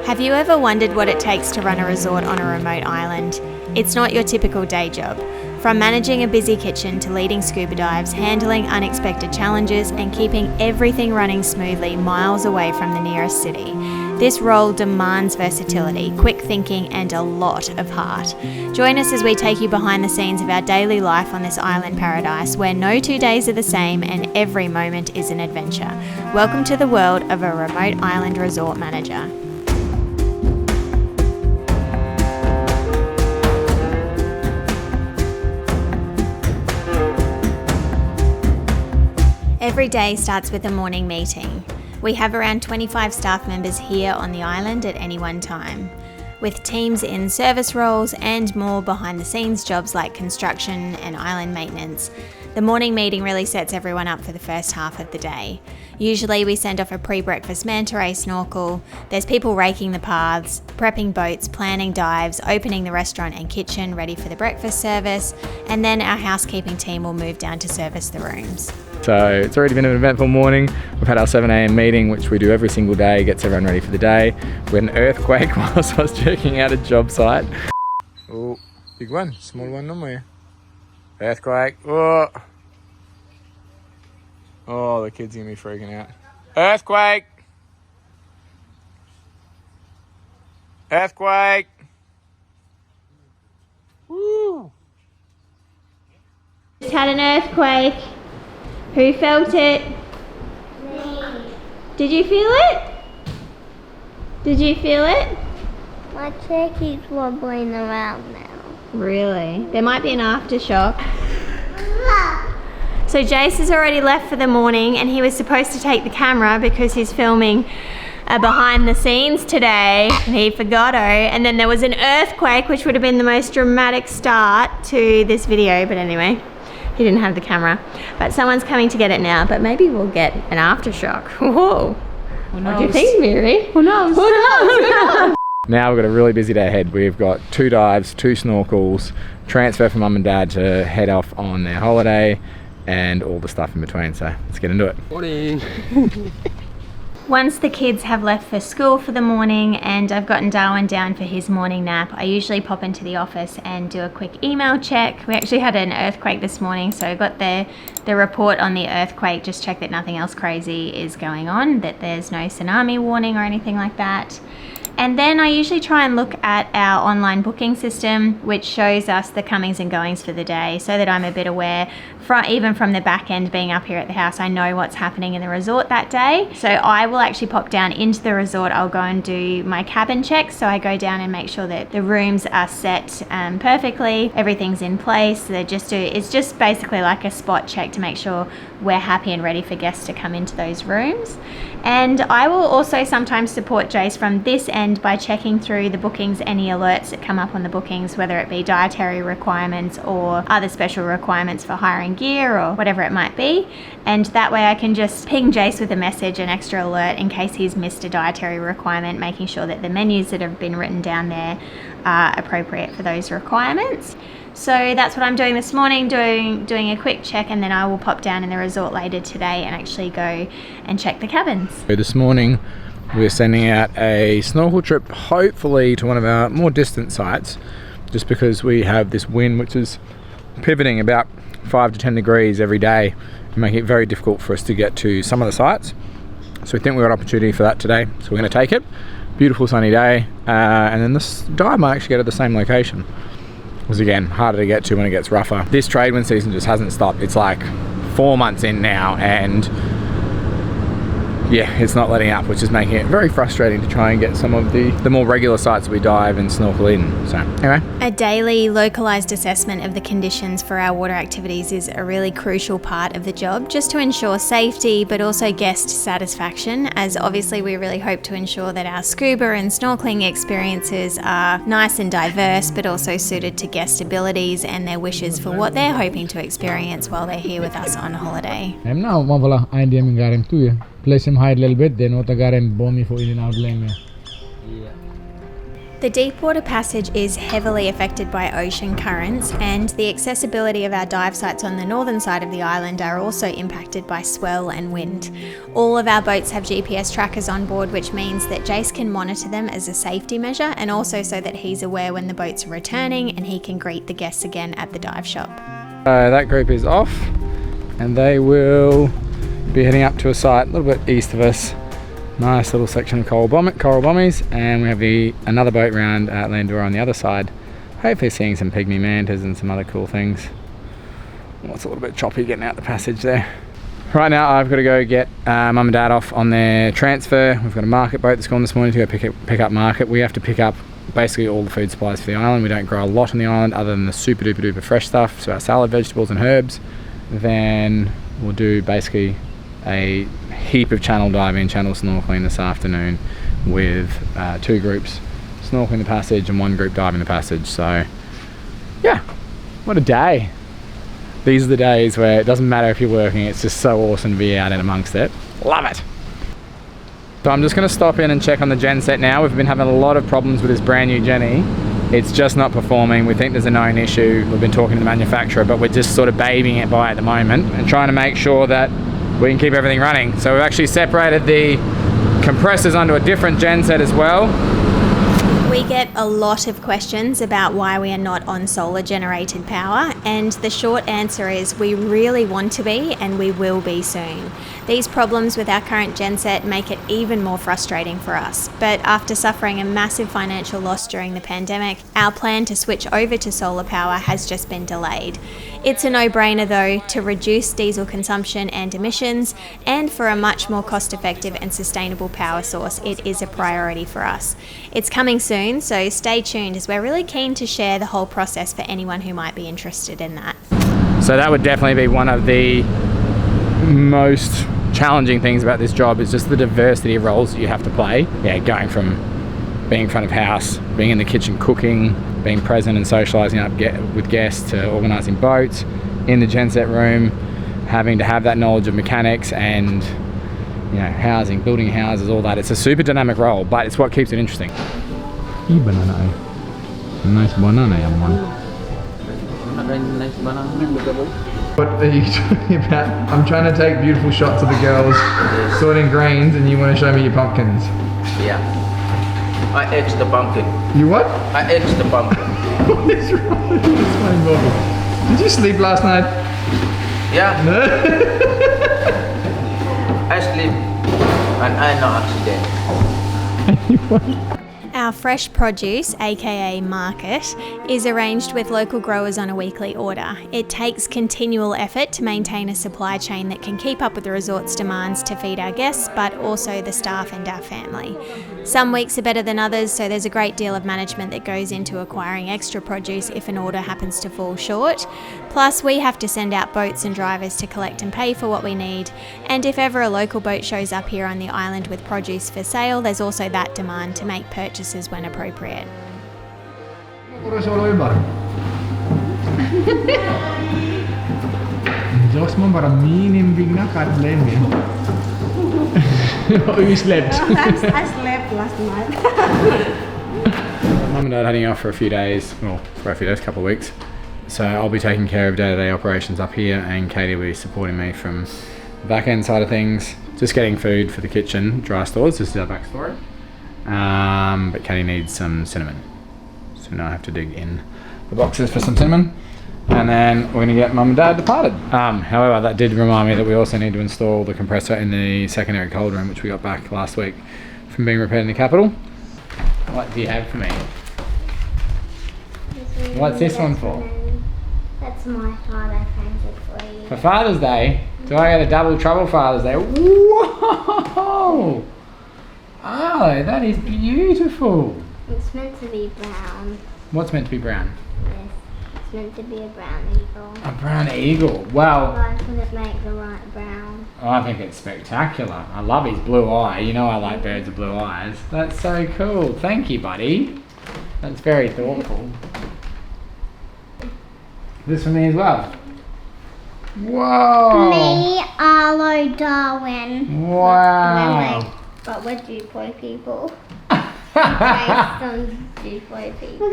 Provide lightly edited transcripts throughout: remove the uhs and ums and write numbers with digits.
Have you ever wondered what it takes to run a resort on a remote island? It's not your typical day job. From managing a busy kitchen to leading scuba dives, handling unexpected challenges, and keeping everything running smoothly miles away from the nearest city. This role demands versatility, quick thinking, and a lot of heart. Join us as we take you behind the scenes of our daily life on this island paradise where no 2 days are the same and every moment is an adventure. Welcome to the world of a remote island resort manager. Every day starts with a morning meeting. We have around 25 staff members here on the island at any one time, with teams in service roles and more behind the scenes jobs like construction and island maintenance. The morning meeting really sets everyone up for the first half of the day. Usually we send off a pre-breakfast manta ray snorkel, there's people raking the paths, prepping boats, planning dives, opening the restaurant and kitchen ready for the breakfast service, and then our housekeeping team will move down to service the rooms. So it's already been an eventful morning. We've had our 7 a.m. meeting, which we do every single day, gets everyone ready for the day. We had an earthquake whilst I was checking out a job site. Oh, big one, small one somewhere. Earthquake, oh. Oh, the kids are gonna be freaking out. Earthquake! Earthquake! Woo! Just had an earthquake. Who felt it? Me. Did you feel it? Did you feel it? My chair keeps wobbling around now. Really? There might be an aftershock. So Jace has already left for the morning and he was supposed to take the camera because he's filming behind the scenes today and he forgot and then there was an earthquake which would have been the most dramatic start to this video, but anyway, he didn't have the camera. But someone's coming to get it now, but maybe we'll get an aftershock. Whoa. What do you think, Miri? Who knows? Who knows? Who knows? Now we've got a really busy day ahead. We've got 2 dives, 2 snorkels, transfer from mum and dad to head off on their holiday, and all the stuff in between, so let's get into it. Morning. Once the kids have left for school for the morning and I've gotten Darwin down for his morning nap, I usually pop into the office and do a quick email check. We actually had an earthquake this morning, so I got the report on the earthquake, just check that nothing else crazy is going on, that there's no tsunami warning or anything like that. And then I usually try and look at our online booking system, which shows us the comings and goings for the day, so that I'm a bit aware, even from the back end being up here at the house, I know what's happening in the resort that day. So I will actually pop down into the resort, I'll go and do my cabin checks, so I go down and make sure that the rooms are set perfectly, everything's in place. It's just basically like a spot check to make sure we're happy and ready for guests to come into those rooms. And I will also sometimes support Jace from this end by checking through the bookings, any alerts that come up on the bookings, whether it be dietary requirements or other special requirements for hiring gear or whatever it might be. And that way I can just ping Jace with a message, an extra alert in case he's missed a dietary requirement, making sure that the menus that have been written down there are appropriate for those requirements. So that's what I'm doing this morning, doing a quick check, and then I will pop down in the resort later today and actually go and check the cabins. So this morning we're sending out a snorkel trip, hopefully to one of our more distant sites, just because we have this wind which is pivoting about 5 to 10 degrees every day, making it very difficult for us to get to some of the sites. So we think we've got an opportunity for that today, so we're going to take it. Beautiful sunny day, and then this dive might actually go to the same location. Was again harder to get to when it gets rougher. This trade wind season just hasn't stopped. It's like 4 months in now, and yeah, it's not letting up, which is making it very frustrating to try and get some of the more regular sites that we dive and snorkel in. So anyway. A daily localised assessment of the conditions for our water activities is a really crucial part of the job, just to ensure safety but also guest satisfaction, as obviously we really hope to ensure that our scuba and snorkeling experiences are nice and diverse but also suited to guest abilities and their wishes for what they're hoping to experience while they're here with us on holiday. I'm now mawala idea min garim tu place him hide a little bit, then what I got him bomb me for in and out lane. The Deepwater Passage is heavily affected by ocean currents, and the accessibility of our dive sites on the northern side of the island are also impacted by swell and wind. All of our boats have GPS trackers on board, which means that Jace can monitor them as a safety measure, and also so that he's aware when the boats are returning and he can greet the guests again at the dive shop. That group is off, and they will be heading up to a site a little bit east of us. Nice little section of coral bommies, and we have another boat round at Landora on the other side. Hopefully seeing some pygmy mantas and some other cool things. Well, it's a little bit choppy getting out the passage there. Right now I've got to go get mum and dad off on their transfer. We've got a market boat that's gone this morning to go pick up market. We have to pick up basically all the food supplies for the island. We don't grow a lot on the island other than the super duper duper fresh stuff, so our salad, vegetables and herbs. Then we'll do basically a heap of channel diving, channel snorkeling this afternoon with 2 groups snorkeling the passage and 1 group diving the passage. So yeah, what a day. These are the days where it doesn't matter if you're working, it's just so awesome to be out in amongst it. Love it. So I'm just going to stop in and check on the genset now. We've been having a lot of problems with this brand new Jenny. It's just not performing. We think there's a known issue. We've been talking to the manufacturer, but we're just sort of babying it by at the moment and trying to make sure that we can keep everything running. So we've actually separated the compressors onto a different genset as well. We get a lot of questions about why we are not on solar generated power, and the short answer is we really want to be, and we will be soon. These problems with our current genset make it even more frustrating for us, but after suffering a massive financial loss during the pandemic, our plan to switch over to solar power has just been delayed. It's a no-brainer though, to reduce diesel consumption and emissions, and for a much more cost-effective and sustainable power source, it is a priority for us. It's coming soon, so stay tuned as we're really keen to share the whole process for anyone who might be interested in that. So that would definitely be one of the most challenging things about this job, is just the diversity of roles that you have to play. Yeah, going from being in front of house, being in the kitchen cooking, being present and socialising up with guests, to organising boats, in the genset room, having to have that knowledge of mechanics and, you know, housing, building houses, all that. It's a super dynamic role, but it's what keeps it interesting. Banana. Nice banana, one. What are you talking about? I'm trying to take beautiful shots of the girls sorting grains, and you want to show me your pumpkins. Yeah. I ate the pumpkin. You what? I ate the pumpkin. What is wrong with this funny Bobby? Did you sleep last night? Yeah. No? I sleep and I no accident. Our fresh produce, aka market, is arranged with local growers on a weekly order. It takes continual effort to maintain a supply chain that can keep up with the resort's demands to feed our guests, but also the staff and our family. Some weeks are better than others, so there's a great deal of management that goes into acquiring extra produce if an order happens to fall short. Plus, we have to send out boats and drivers to collect and pay for what we need, and if ever a local boat shows up here on the island with produce for sale, there's also that demand to make purchases when appropriate. Jos man bara minimbyggnad kan länge. You slept. I slept last night. Mum and Dad heading off for a few days, well, for a few days, couple of weeks. So I'll be taking care of day-to-day operations up here, and Katie will be supporting me from the back end side of things. Just getting food for the kitchen, dry stores, this is our backstory. But Katie needs some cinnamon. So now I have to dig in the boxes for some cinnamon. And then we're going to get Mum and Dad departed. However, that did remind me that we also need to install the compressor in the secondary cold room, which we got back last week from being repaired in the capital. What do you have for me? What's this one for? That's my heart I painted for you. For Father's Day? Do I get a double trouble Father's Day? Whoa! Oh, that is beautiful. It's meant to be brown. What's meant to be brown? Yes. It's meant to be a brown eagle. A brown eagle. Well, Why could it make the light brown? I think it's spectacular. I love his blue eye. You know I like birds with blue eyes. That's so cool. Thank you, buddy. That's very thoughtful. This for me as well. Whoa! Me, Arlo, Darwin. Wow! But we're Duplo people. Based on G-boy people.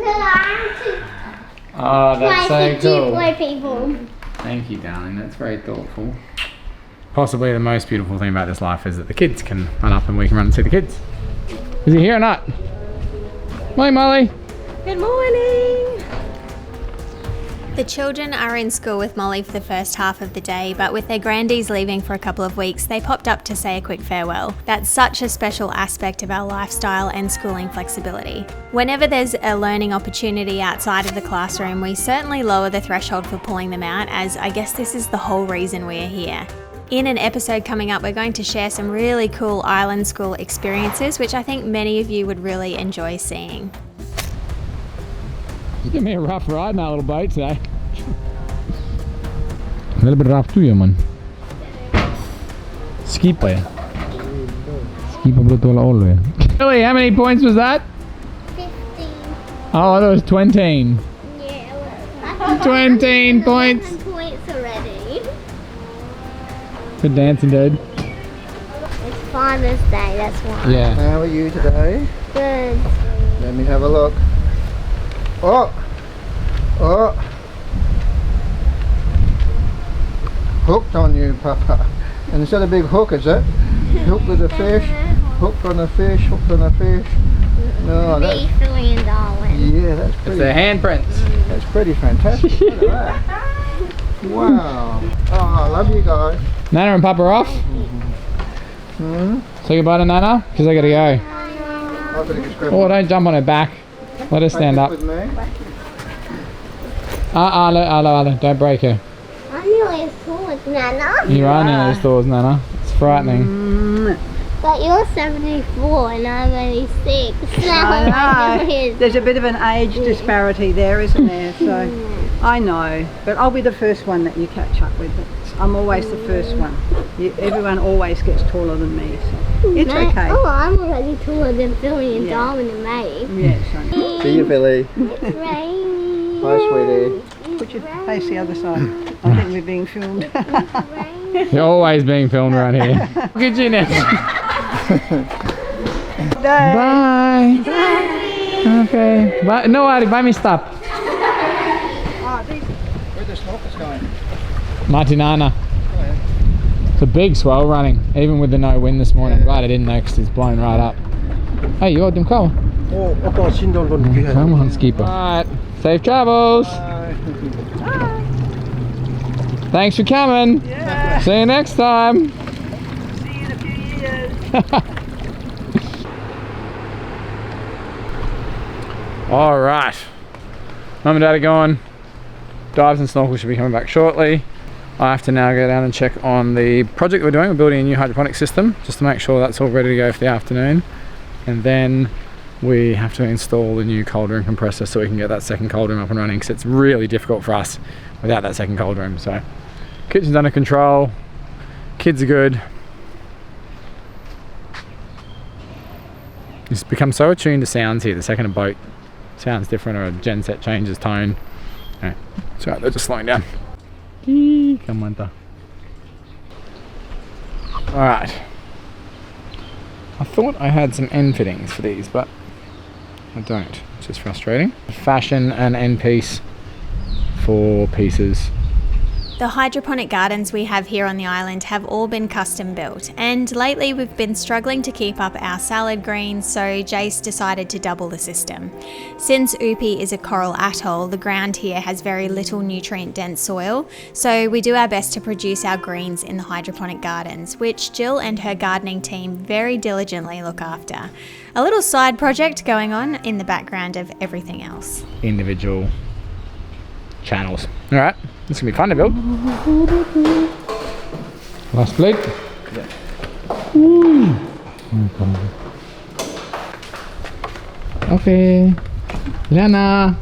Oh, that's so G-boy cool. people. Thank you, darling. That's very thoughtful. Possibly the most beautiful thing about this life is that the kids can run up and we can run and see the kids. Is he here or not? Morning, Molly. Good morning! The children are in school with Molly for the first half of the day, but with their grandies leaving for a couple of weeks, they popped up to say a quick farewell. That's such a special aspect of our lifestyle and schooling flexibility. Whenever there's a learning opportunity outside of the classroom, we certainly lower the threshold for pulling them out, as I guess this is the whole reason we're here. In an episode coming up, we're going to share some really cool island school experiences, which I think many of you would really enjoy seeing. It's gonna be a rough ride in that little boat today. A little bit rough too, yeah, man. SCUBA. SCUBA blew all the way. Billy, how many points was that? 15. Oh, I thought it was 20. Yeah, 20 points. points already. Good dancing, dude. It's Father's Day, that's why. Yeah. How are you today? Good. Let me have a look. Oh! Oh! Hooked on you, Papa. And is that a big hook, is it? Hook with a fish? Hooked on a fish, hooked on a fish. No, that's, Me, Philly, and Darwin. yeah, that's It's pretty, their handprints. that's pretty fantastic. Look at that. Wow. Oh, I love you guys. Nana and Papa are off. Hmm? Say goodbye to Nana, because I gotta go. I better just grab Oh, don't jump on her back. Let her stand up. with me. Arlo, don't break her. I'm nearly as tall as Nana. You are nearly as tall as Nana. It's frightening. But you're 74 and I'm only 6. So I know. I'm There's a bit of an age disparity there, isn't there? So I know, but I'll be the first one that you catch up with. I'm always the first one. Everyone always gets taller than me, so it's okay. Oh, I'm already taller than Philly and Yeah. Darwin and May. Yes, I know. See you, Billy. It's raining. Hi, sweetie. Put your face the other side. I think we're being filmed. Raining. You're always being filmed around here. Look at you now. Bye. Okay. Bye. No, Ari, buy me stop. Where's the snorkels going? Martinana. It's a big swell running, even with the no wind this morning. Glad I didn't know because it's blown right up. Hey, you got them cold. Oh, 아빠 신던 건 이렇게 Come on, skipper. Alright, safe travels. Thanks for coming. Yeah. See you next time. See you in a few years. Alright. Mum and Dad are gone. Dives and snorkels should be coming back shortly. I have to now go down and check on the project that we're doing. We're building a new hydroponic system just to make sure that's all ready to go for the afternoon. And then we have to install the new cold room compressor so we can get that second cold room up and running, because it's really difficult for us without that second cold room. So kitchen's under control, kids are good. It's become so attuned to sounds here. The second a boat sounds different or a gen set changes tone. Okay. It's alright, they're just slowing down. Come on, alright. I thought I had some end fittings for these, but I don't, which is frustrating. Fashion an end piece, 4 pieces. The hydroponic gardens we have here on the island have all been custom built, and lately we've been struggling to keep up our salad greens, so Jace decided to double the system. Since Upi is a coral atoll, the ground here has very little nutrient-dense soil, so we do our best to produce our greens in the hydroponic gardens, which Jill and her gardening team very diligently look after. A little side project going on in the background of everything else. Individual channels. Alright, this is going to be fun to build. Last plate. Okay. Lena.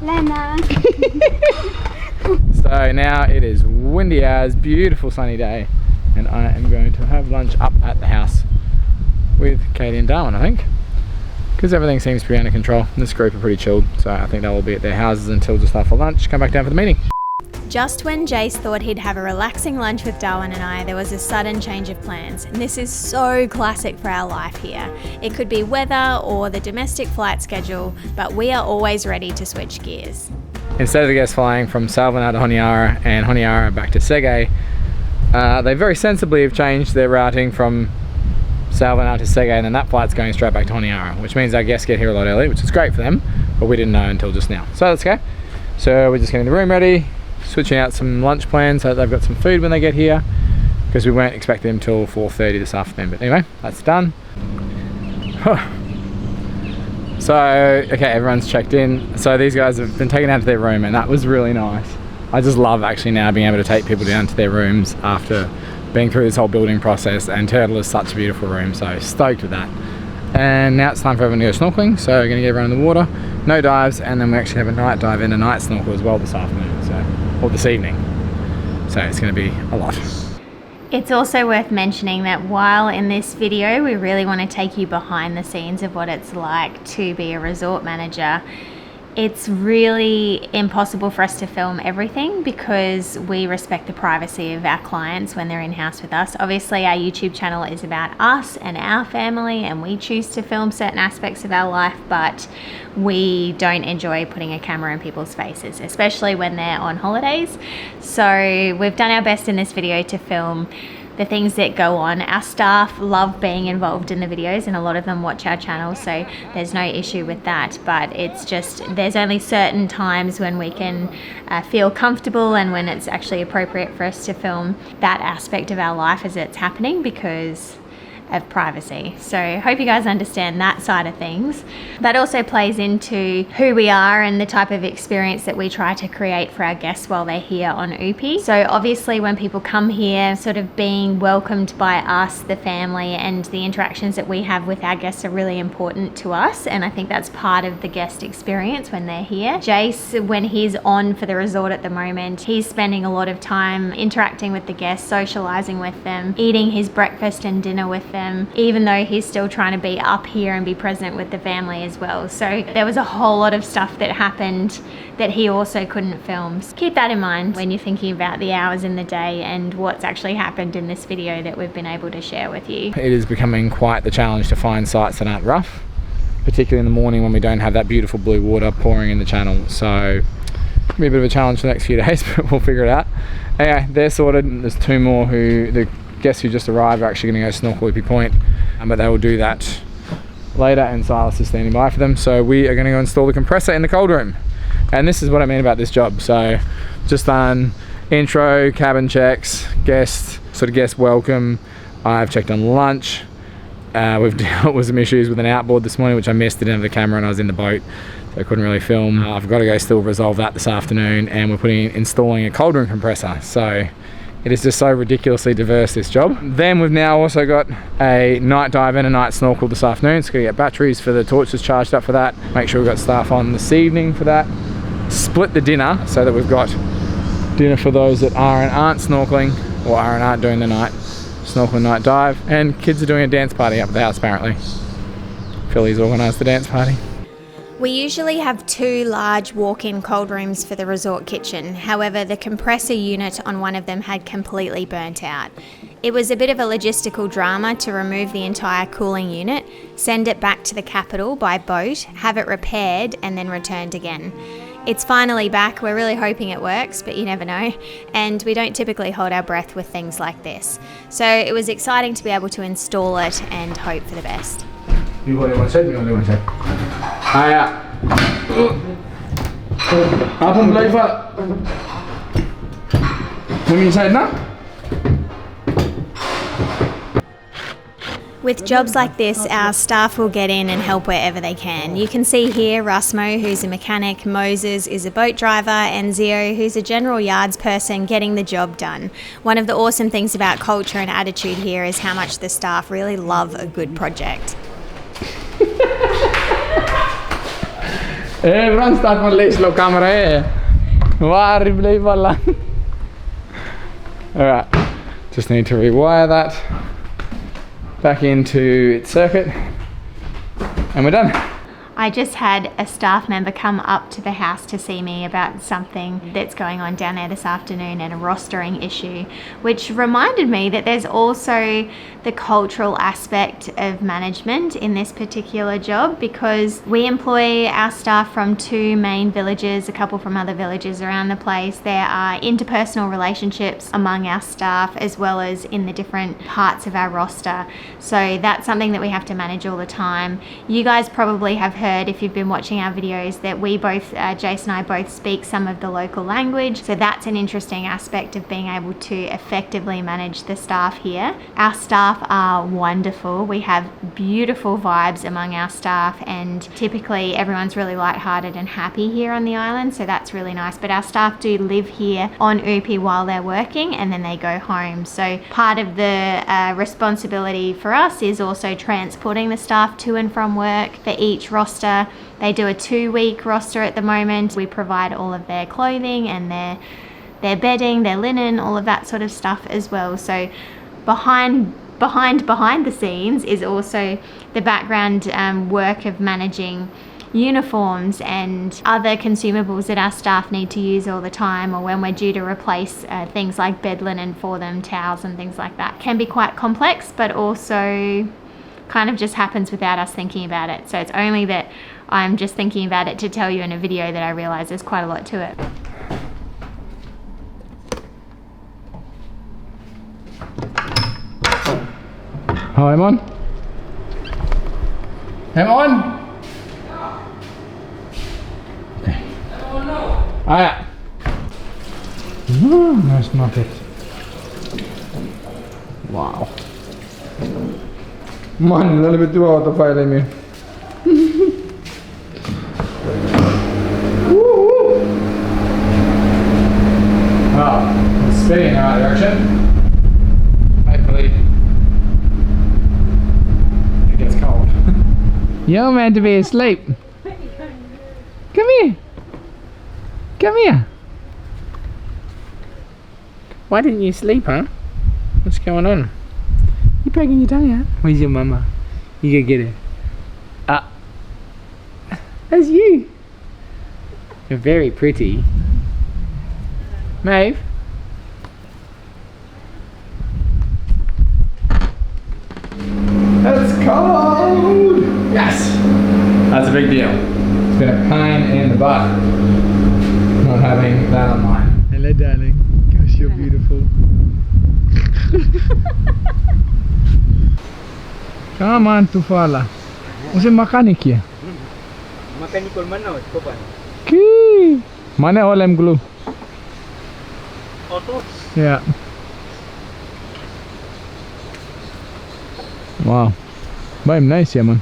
So now it is windy as, beautiful sunny day, and I am going to have lunch up at the house with Katie and Darwin, I think, because everything seems to be under control. And this group are pretty chilled, so I think they'll all be at their houses until just after lunch, come back down for the meeting. Just when Jace thought he'd have a relaxing lunch with Darwin and I, there was a sudden change of plans. And this is so classic for our life here. It could be weather or the domestic flight schedule, but we are always ready to switch gears. Instead of the guests flying from Salvana to Honiara and Honiara back to Sege, they very sensibly have changed their routing from Salvana to Sege, and then that flight's going straight back to Honiara, which means our guests get here a lot early, which is great for them, but we didn't know until just now. So let's go. So we're just getting the room ready, switching out some lunch plans so that they've got some food when they get here, because we weren't expecting them till 4:30 this afternoon. But anyway, that's done. So, okay, everyone's checked in. So these guys have been taken out to their room, and that was really nice. I just love actually now being able to take people down to their rooms after being through this whole building process, and Turtle is such a beautiful room, so stoked with that. And now it's time for everyone to go snorkeling, so we're going to get everyone in the water, no dives, and then we actually have a night dive and a night snorkel as well this afternoon, or this evening. So it's going to be a lot. It's also worth mentioning that while in this video we really want to take you behind the scenes of what it's like to be a resort manager, it's really impossible for us to film everything because we respect the privacy of our clients when they're in-house with us. Obviously our YouTube channel is about us and our family, and we choose to film certain aspects of our life, but we don't enjoy putting a camera in people's faces, especially when they're on holidays. So we've done our best in this video to film the things that go on. Our staff love being involved in the videos, and a lot of them watch our channel, so there's no issue with that, but it's just there's only certain times when we can feel comfortable and when it's actually appropriate for us to film that aspect of our life as it's happening because of privacy. So hope you guys understand that side of things. That also plays into who we are and the type of experience that we try to create for our guests while they're here on Oopi. So obviously when people come here, sort of being welcomed by us, the family, and the interactions that we have with our guests are really important to us, and I think that's part of the guest experience when they're here. Jace, when he's on for the resort at the moment, he's spending a lot of time interacting with the guests, socializing with them, eating his breakfast and dinner with them, even though he's still trying to be up here and be present with the family as well. So there was a whole lot of stuff that happened that he also couldn't film. So keep that in mind when you're thinking about the hours in the day and what's actually happened in this video that we've been able to share with you. It is becoming quite the challenge to find sites that aren't rough, particularly in the morning when we don't have that beautiful blue water pouring in the channel. So it'll be a bit of a challenge for the next few days, but we'll figure it out. Anyway, they're sorted. There's two more the guests who just arrived are actually going to go snorkel Oopi Point, but they will do that later, and Silas is standing by for them. So we are going to go install the compressor in the cold room, and this is what I mean about this job. So just done intro, cabin checks, guest welcome. I've checked on lunch. We've dealt with some issues with an outboard this morning, which I missed. Didn't have the camera and I was in the boat, so I couldn't really film. I've got to go still resolve that this afternoon, and we're installing a cold room compressor. So it is just so ridiculously diverse, this job. Then we've now also got a night dive and a night snorkel this afternoon. So we're going to get batteries for the torches charged up for that. Make sure we've got staff on this evening for that. Split the dinner so that we've got dinner for those that are and aren't snorkeling, or are and aren't doing the night snorkel and night dive. And kids are doing a dance party up at the house apparently. Philly's organised the dance party. We usually have 2 large walk-in cold rooms for the resort kitchen. However, the compressor unit on one of them had completely burnt out. It was a bit of a logistical drama to remove the entire cooling unit, send it back to the capital by boat, have it repaired, and then returned again. It's finally back. We're really hoping it works, but you never know. And we don't typically hold our breath with things like this. So it was exciting to be able to install it and hope for the best. You want to check? You want to check? आपण blijven. Moet je zeggen nou? With jobs like this, our staff will get in and help wherever they can. You can see here Rasmo, who's a mechanic, Moses is a boat driver, and Zio, who's a general yards person, getting the job done. One of the awesome things about culture and attitude here is how much the staff really love a good project. Everyone staat van leeslo camera hè. Waar bleef al lang? Alright, just need to rewire that back into its circuit, and we're done. I just had a staff member come up to the house to see me about something that's going on down there this afternoon and a rostering issue, which reminded me that there's also the cultural aspect of management in this particular job, because we employ our staff from 2 main villages, a couple from other villages around the place. There are interpersonal relationships among our staff as well as in the different parts of our roster. So that's something that we have to manage all the time. You guys probably have heard, if you've been watching our videos, that we both, Jace and I both speak some of the local language. So that's an interesting aspect of being able to effectively manage the staff here. Our staff are wonderful. We have beautiful vibes among our staff, and typically everyone's really lighthearted and happy here on the island. So that's really nice. But our staff do live here on Upi while they're working, and then they go home. So part of the responsibility for us is also transporting the staff to and from work. For each roster, they do a 2-week roster at the moment. We provide all of their clothing and their bedding, their linen, all of that sort of stuff as well. So behind the scenes is also the background work of managing uniforms and other consumables that our staff need to use all the time, or when we're due to replace things like bed linen for them, towels and things like that. Can be quite complex, but also kind of just happens without us thinking about it. So it's only that I'm just thinking about it to tell you in a video that I realize there's quite a lot to it. Hi, Emon. Emon. Ah, ja. Nice nugget. Wow. Man, a little bit too autopilot me. Wow, it's spinning in the right direction. Hopefully it gets cold. You're meant to be asleep. Come here. Come here. Why didn't you sleep, huh? What's going on? You pegging your tongue out? Where's your mama? You go get her. Ah. That's you. You're very pretty. Maeve? It's cold! Yes! That's a big deal. It's been a pain in the butt not having that on mine. Hello, darling. Gosh, you're beautiful. Come on, Tufala. What's a mechanic here? Mechanical man now, Papa. Key. Mana olem glue? Auto? Yeah. Wow. Very nice, yeah, man.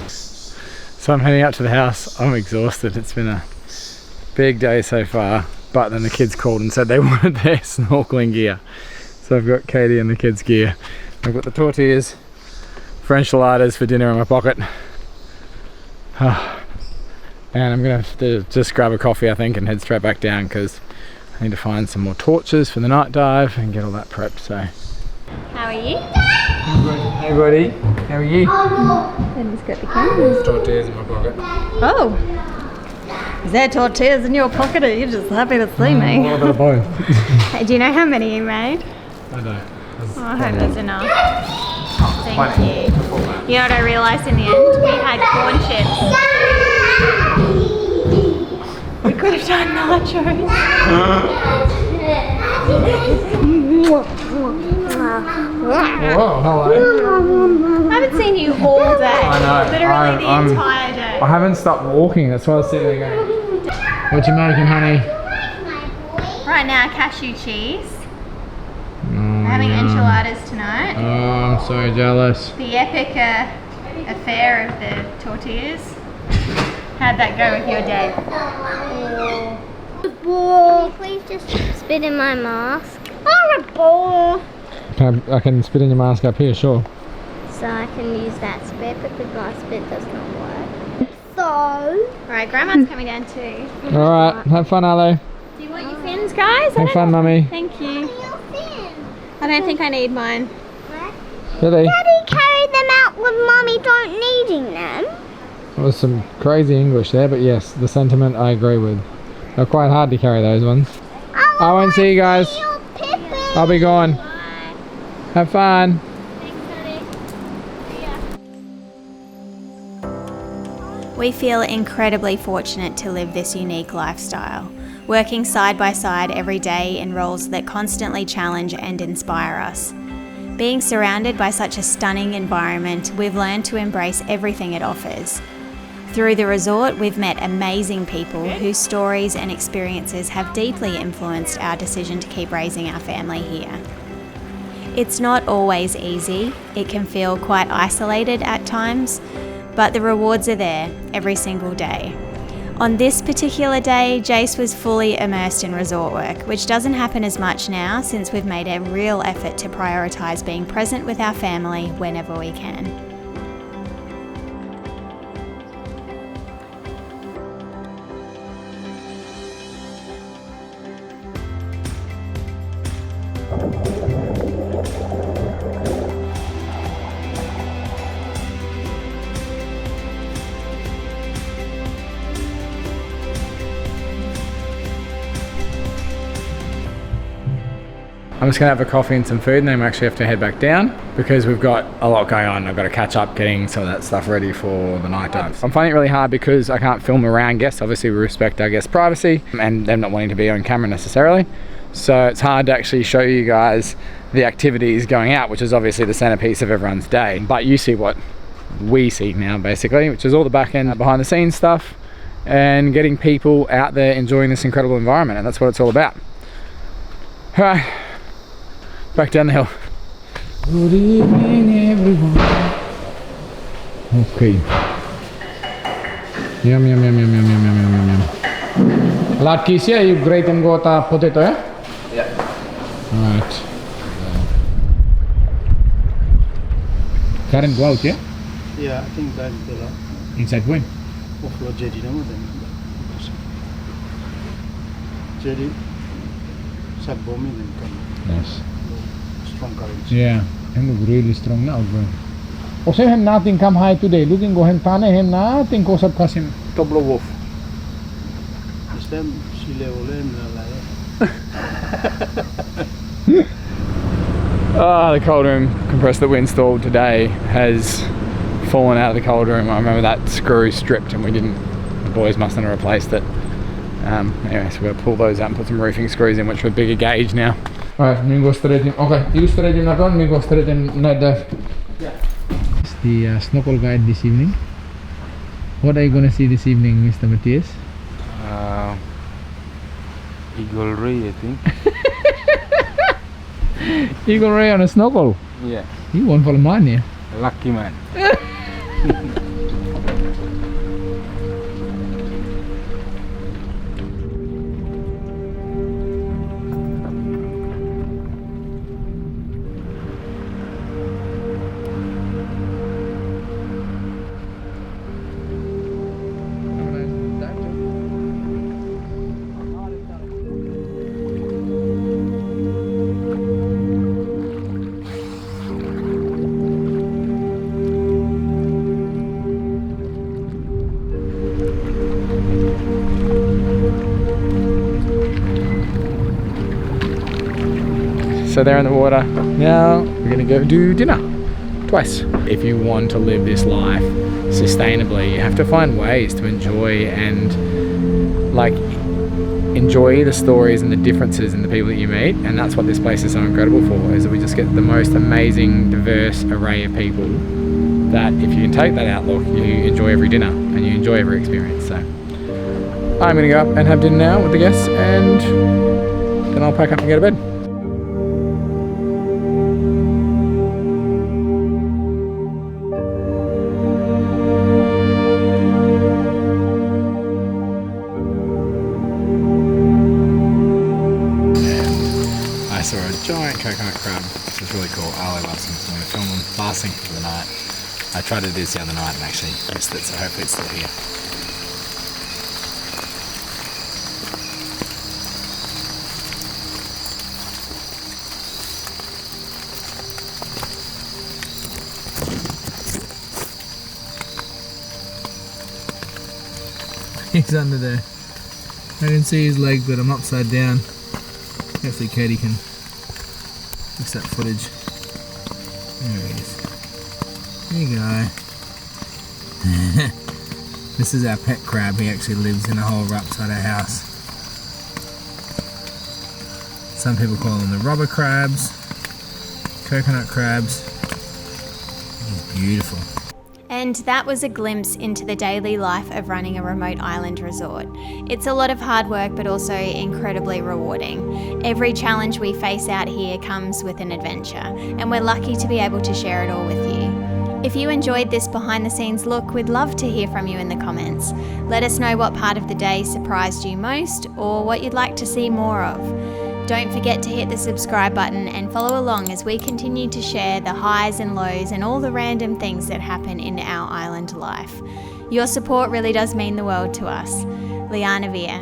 So I'm heading out to the house. I'm exhausted. It's been a big day so far. But then the kids called and said they wanted their snorkeling gear. So I've got Katie and the kids' gear. I've got the tortillas, French enchiladas for dinner in my pocket. And I'm gonna have to just grab a coffee, I think, and head straight back down because I need to find some more torches for the night dive and get all that prepped. So, How are you? hey buddy, how are you? And he's got the cameras. Tortillas in my pocket. Oh! Is there tortillas in your pocket, or are you just happy to see me? A little bit of both. Do you know how many you made? I don't. Oh, I hope there's enough. Thank you. You know what I realised in the end? We had corn chips. We could have done nachos. Whoa, hello. I haven't seen you all day. I know. Literally the entire day. I haven't stopped walking, that's why I was sitting there going, what you making, honey? Right now, cashew cheese. We're having enchiladas tonight. Oh, I'm so jealous. The epic affair of the tortillas. How'd that go with your day? Can you please just spit in my mask? Horrible! I can spit in your mask up here, sure. So I can use that spit because my spit does not work. So... Alright, Grandma's coming down too. Alright, have fun, Ale. Do you want your fins, guys? Have fun, Mummy. Thank you. your fin. I don't think I need mine. Billy. Daddy carried them out with Mummy don't needing them. That was some crazy English there, but yes, the sentiment I agree with. They're quite hard to carry, those ones. I won't see you guys. I'll be gone. Have fun. We feel incredibly fortunate to live this unique lifestyle, working side by side every day in roles that constantly challenge and inspire us. Being surrounded by such a stunning environment, we've learned to embrace everything it offers. Through the resort, we've met amazing people whose stories and experiences have deeply influenced our decision to keep raising our family here. It's not always easy. It can feel quite isolated at times, but the rewards are there every single day. On this particular day, Jace was fully immersed in resort work, which doesn't happen as much now since we've made a real effort to prioritise being present with our family whenever we can. I'm just gonna have a coffee and some food, and then we actually have to head back down because we've got a lot going on. I've got to catch up getting some of that stuff ready for the night dives. I'm finding it really hard because I can't film around guests. Obviously we respect our guests' privacy and them not wanting to be on camera necessarily. So it's hard to actually show you guys the activities going out, which is obviously the centerpiece of everyone's day. But you see what we see now basically, which is all the back end behind the scenes stuff and getting people out there enjoying this incredible environment, and that's what it's all about. All right. Back down the hill. Good evening, everyone. Okay. Yum, yum, yum, yum, yum, yum, yum, yum, yum. Latkisia, you grate and got a potato, yeah? Yeah. Alright. Current go out, yeah? Yeah, I think that's the lot. Inside when? Offload jetty number then. Jetty, sub-bombing then come. Yes. Strong currents. Yeah, and look really strong now, bro. Kasi hem natin come high today. Looking go hem tane hem natin ko sab kasim toblo wolf. This time sea level and The cold room compressor that we installed today has fallen out of the cold room. I remember that screw stripped and the boys mustn't have replaced it. Anyway, so we'll pull those out and put some roofing screws in, which are a bigger gauge now. Alright, me go straight in. Okay, you straight in that one, me go straight in night dive. Yeah. It's the snorkel guide this evening. What are you going to see this evening, Mr. Matthias? Eagle ray, I think. Eagle ray on a snorkel? Yeah. You won't follow mine here. Lucky man. So they're in the water. Now we're gonna go do dinner twice. If you want to live this life sustainably, you have to find ways to enjoy and enjoy the stories and the differences in the people that you meet, and that's what this place is so incredible for, is that we just get the most amazing, diverse array of people that if you can take that outlook, you enjoy every dinner and you enjoy every experience. So I'm gonna go up and have dinner now with the guests, and then I'll pack up and go to bed. Giant coconut crab. This is really cool. Ali loves them, so I'm going to film them last thing for the night. I tried to do this the other night and actually missed it, so hopefully it's still here. He's under there. I can see his leg, but I'm upside down. Hopefully Katie can fix that footage. There he is. There you go. This is our pet crab. He actually lives in a hole right beside our house. Some people call them the robber crabs, coconut crabs. He's beautiful. And that was a glimpse into the daily life of running a remote island resort. It's a lot of hard work, but also incredibly rewarding. Every challenge we face out here comes with an adventure, and we're lucky to be able to share it all with you. If you enjoyed this behind the scenes look, we'd love to hear from you in the comments. Let us know what part of the day surprised you most, or what you'd like to see more of. Don't forget to hit the subscribe button and follow along as we continue to share the highs and lows and all the random things that happen in our island life. Your support really does mean the world to us. Liana Via.